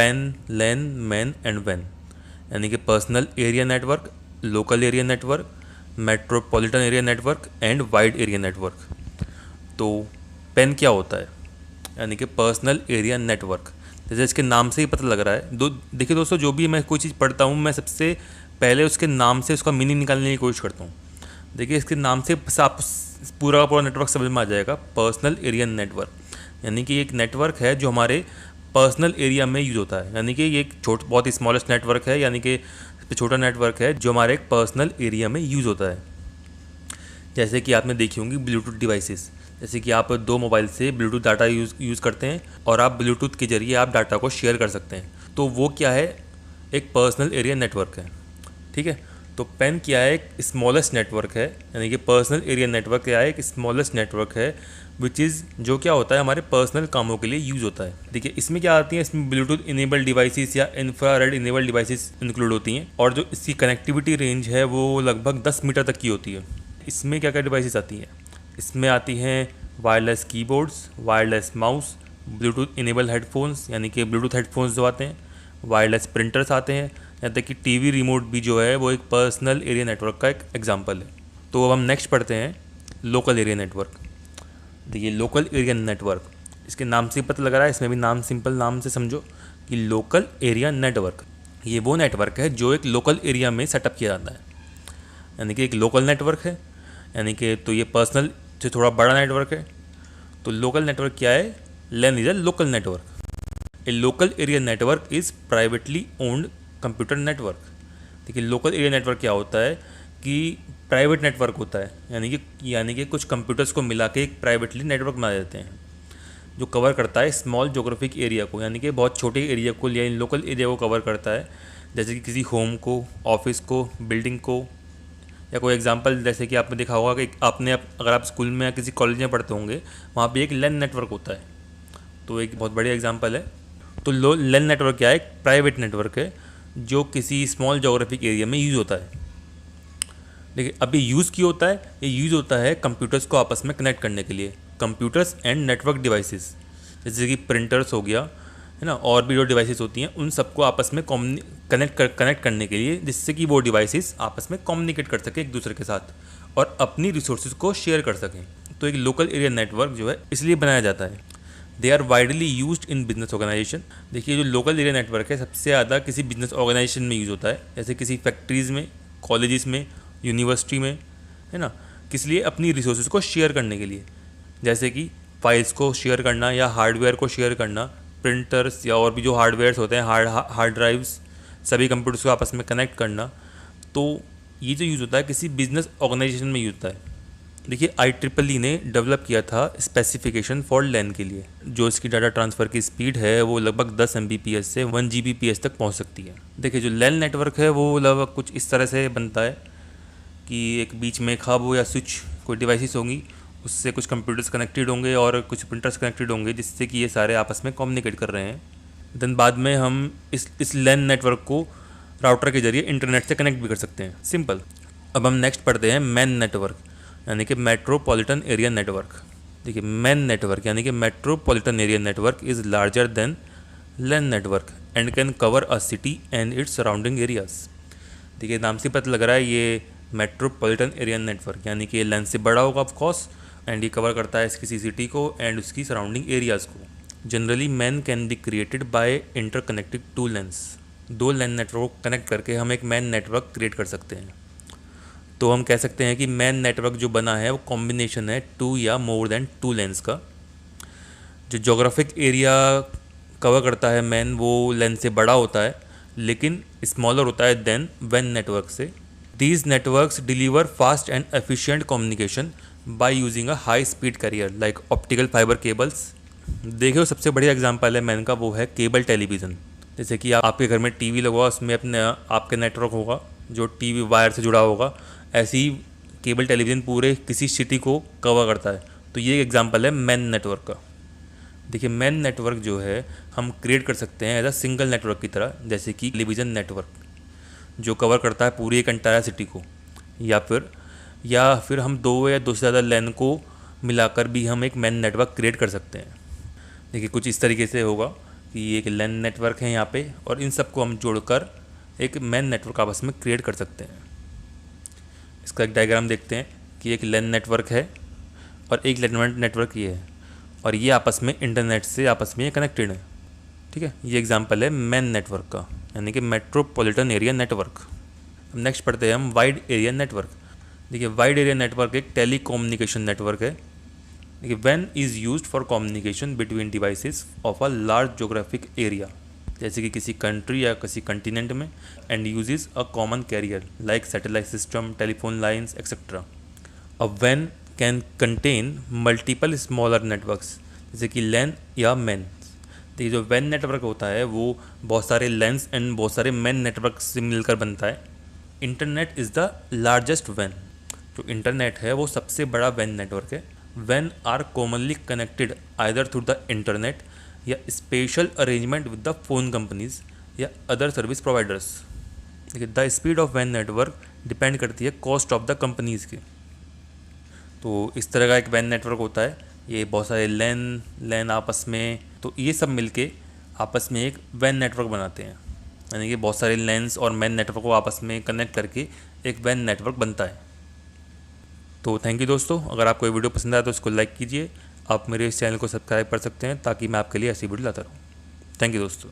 Pen, LAN, MAN and वैन, यानी कि personal area network, local area network, metropolitan area network and wide area network. तो PAN क्या होता है, यानी कि पर्सनल एरिया नेटवर्क। जैसे इसके नाम से ही पता लग रहा है। देखिए दोस्तों, जो भी मैं कोई चीज़ पढ़ता हूँ, मैं सबसे पहले उसके नाम से उसका मीनिंग निकालने की कोशिश करता हूँ। देखिए इसके नाम से आप पूरा का पूरा नेटवर्क समझ में आ जाएगा। पर्सनल एरिया नेटवर्क यानी कि एक नेटवर्क है जो हमारे पर्सनल एरिया में यूज़ होता है, यानी कि ये एक बहुत ही स्मॉलेस्ट नेटवर्क है, यानी कि छोटा नेटवर्क है जो हमारे एक पर्सनल एरिया में यूज़ होता है। जैसे कि आपने देखी होंगी ब्लूटूथ डिवाइसेस, जैसे कि आप दो मोबाइल से ब्लूटूथ डाटा यूज़ करते हैं और आप ब्लूटूथ के जरिए आप डाटा को शेयर कर सकते हैं। तो वो क्या है, एक पर्सनल एरिया नेटवर्क है। ठीक है, तो पेन क्या है, एक स्मॉलेस्ट नेटवर्क है, यानी कि पर्सनल एरिया नेटवर्क क्या है, एक स्मॉलेस्ट नेटवर्क है विच इज़ जो क्या होता है हमारे पर्सनल कामों के लिए यूज़ होता है। देखिए इसमें क्या आती है, इसमें ब्लूटूथ इनेबल डिवाइसेस या इंफ्रारेड इनेबल डिवाइसेस इंक्लूड होती हैं, और जो इसकी कनेक्टिविटी रेंज है वो लगभग 10 मीटर तक की होती है। इसमें क्या क्या डिवाइसेस आती हैं, इसमें आती हैं wireless keyboards, wireless mouse, Bluetooth enable headphones यानी कि ब्लूटूथ हेडफोन्स जो आते हैं, वायरलेस प्रिंटर्स आते हैं, यहाँ तक कि टीवी रिमोट भी जो है वो एक पर्सनल एरिया नेटवर्क का एक एग्जांपल है। तो अब हम नेक्स्ट पढ़ते हैं लोकल एरिया नेटवर्क। देखिए लोकल एरिया नेटवर्क, इसके नाम से पता लग रहा है, इसमें भी नाम सिंपल नाम से समझो कि लोकल एरिया नेटवर्क ये वो नेटवर्क है जो एक लोकल एरिया में सेटअप किया जाता है, यानी कि एक लोकल नेटवर्क है, यानी कि तो ये पर्सनल से थोड़ा बड़ा नेटवर्क है। तो लोकल नेटवर्क क्या है, LAN is a local network. A local area network is privately owned computer network. देखिए लोकल एरिया नेटवर्क क्या होता है कि प्राइवेट नेटवर्क होता है, यानी कि कुछ कंप्यूटर्स को मिला के एक प्राइवेटली नेटवर्क बना देते हैं जो कवर करता है स्मॉल जोग्राफिक एरिया को, यानी कि बहुत छोटे एरिया को या लोकल एरिया को कवर करता है, जैसे कि किसी होम को, ऑफिस को, बिल्डिंग को, या कोई एग्जांपल जैसे कि आपने देखा होगा कि अगर आप स्कूल में या किसी कॉलेज में पढ़ते होंगे, वहाँ पे एक लैन नेटवर्क होता है। तो एक बहुत बड़ी एग्जांपल है। तो लैन नेटवर्क क्या है, एक प्राइवेट नेटवर्क है जो किसी स्मॉल जोग्राफिक एरिया में यूज़ होता है। देखिए अभी यूज़ क्यों होता है, ये यूज़ होता है कंप्यूटर्स को आपस में कनेक्ट करने के लिए, कंप्यूटर्स एंड नेटवर्क डिवाइसेस, जैसे कि प्रिंटर्स हो गया है ना, और भी जो डिवाइसेस होती हैं उन सबको आपस में कनेक्ट करने के लिए, जिससे कि वो डिवाइसेस आपस में कम्युनिकेट कर सकें एक दूसरे के साथ और अपनी रिसोर्सेज को शेयर कर सकें। तो एक लोकल एरिया नेटवर्क जो है इसलिए बनाया जाता है। They are widely used in business organization. देखिए जो लोकल एरिया नेटवर्क है सबसे ज़्यादा किसी बिजनेस ऑर्गेनाइजेशन में यूज़ होता है, जैसे किसी फैक्ट्रीज़ में, कॉलेजेस में, यूनिवर्सिटी में, है ना, किस लिए, अपनी रिसोर्सेज को शेयर करने के लिए, जैसे कि फाइल्स को शेयर करना या हार्डवेयर को शेयर करना, प्रिंटर्स या और भी जो हार्डवेयर्स होते हैं, हार्ड ड्राइव्स, सभी कंप्यूटर्स को आपस में कनेक्ट करना। तो ये जो यूज़ होता है किसी बिजनेस ऑर्गेनाइजेशन में यूज़ होता है। देखिए IEEE ने डेवलप किया था स्पेसिफिकेशन फॉर लैन के लिए, जो इसकी डाटा ट्रांसफ़र की स्पीड है वो लगभग 10 Mbps से 1 Gbps तक पहुंच सकती है। देखिए जो लैन नेटवर्क है वो लगभग कुछ इस तरह से बनता है कि एक बीच में एक हब हो या स्विच, कोई डिवाइसेस होंगी, उससे कुछ कंप्यूटर्स कनेक्टेड होंगे और कुछ प्रिंटर्स कनेक्टेड होंगे, जिससे कि ये सारे आपस में कम्युनिकेट कर रहे हैं। देन बाद में हम इस लैन नेटवर्क को राउटर के जरिए इंटरनेट से कनेक्ट भी कर सकते हैं, सिंपल। अब हम नेक्स्ट पढ़ते हैं मैन नेटवर्क, यानी कि मेट्रोपॉलिटन एरिया नेटवर्क। देखिए मैन नेटवर्क यानी कि metropolitan area network is larger than LAN network and can cover a city and its surrounding areas. देखिए नाम से पता लग रहा है ये मेट्रोपॉलिटन एरिया नेटवर्क, यानी कि लैन से बड़ा होगा ऑफ कोर्स, एंड ये कवर करता है किसी सिटी को एंड उसकी सराउंडिंग एरियाज़ को। Generally MAN can be created by interconnected two LANs. दो लैन नेटवर्क को कनेक्ट करके हम एक मैन नेटवर्क क्रिएट कर सकते हैं। तो हम कह सकते हैं कि मैन नेटवर्क जो बना है वो कॉम्बिनेशन है 2 या मोर देन 2 लेंस का। जो जोग्राफिक एरिया कवर करता है मैन, वो लेंस से बड़ा होता है लेकिन स्मॉलर होता है देन वैन नेटवर्क से। These networks deliver fast and efficient communication by using a high speed carrier like optical fibre cables. देखिए सबसे बढ़िया एग्जांपल है मैन का, वो है केबल टेलीविज़न। जैसे कि आपके घर में टीवी लगा, उसमें आपके नेटवर्क होगा जो टीवी वायर से जुड़ा होगा, ऐसे ही केबल टेलीविज़न पूरे किसी सिटी को कवर करता है। तो ये एग्जांपल है मैन नेटवर्क का। देखिए मैन नेटवर्क जो है हम क्रिएट कर सकते हैं एज अ सिंगल नेटवर्क की तरह, जैसे कि टेलीविज़न नेटवर्क जो कवर करता है पूरी एक एंटायर सिटी को, या फिर हम 2 या 2 से ज़्यादा लैन को मिलाकर भी हम एक मैन नेटवर्क क्रिएट कर सकते हैं। देखिए कुछ इस तरीके से होगा कि ये एक लैन नेटवर्क है यहाँ पे, और इन सबको हम जोड़कर एक मैन नेटवर्क आपस में क्रिएट कर सकते हैं। इसका एक डायग्राम देखते हैं कि एक लैन नेटवर्क है और एक लैन नेटवर्क ये है, और ये आपस में इंटरनेट से आपस में कनेक्टेड है। ठीक है, ये एग्जांपल है मैन नेटवर्क का, यानी कि मेट्रोपॉलिटन एरिया नेटवर्क। अब नेक्स्ट पढ़ते हैं हम वाइड एरिया नेटवर्क। देखिए, वाइड एरिया नेटवर्क एक टेली कम्युनिकेशन नेटवर्क है। देखिए, व्हेन is used for communication between devices of a large geographic area, जैसे कि किसी कंट्री या किसी कंटिनेंट में, and uses a common carrier like satellite system, telephone lines etcetera. अब व्हेन can contain multiple smaller networks, जैसे कि लैन या मैन। तो ये जो वैन नेटवर्क होता है वो बहुत सारे लैन्स एंड बहुत सारे मैन नेटवर्क से मिलकर बनता है। इंटरनेट इज़ द लार्जेस्ट वैन। जो इंटरनेट है वो सबसे बड़ा वैन नेटवर्क है। वैन are commonly connected either through the internet या special arrangement with the phone companies या अदर सर्विस प्रोवाइडर्स। देखिए, द स्पीड ऑफ वैन नेटवर्क डिपेंड करती है कॉस्ट ऑफ द कंपनीज़ के। तो इस तरह का एक वैन नेटवर्क होता है। ये बहुत सारे लैन आपस में, तो ये सब मिलके आपस में एक वैन नेटवर्क बनाते हैं, यानी कि बहुत सारे लैन्स और मैन नेटवर्क को आपस में कनेक्ट करके एक वैन नेटवर्क बनता है। तो थैंक यू दोस्तों, अगर आपको ये वीडियो पसंद आया तो इसको लाइक कीजिए। आप मेरे इस चैनल को सब्सक्राइब कर सकते हैं ताकि मैं आपके लिए ऐसी वीडियो लाता रहूँ। थैंक यू दोस्तों।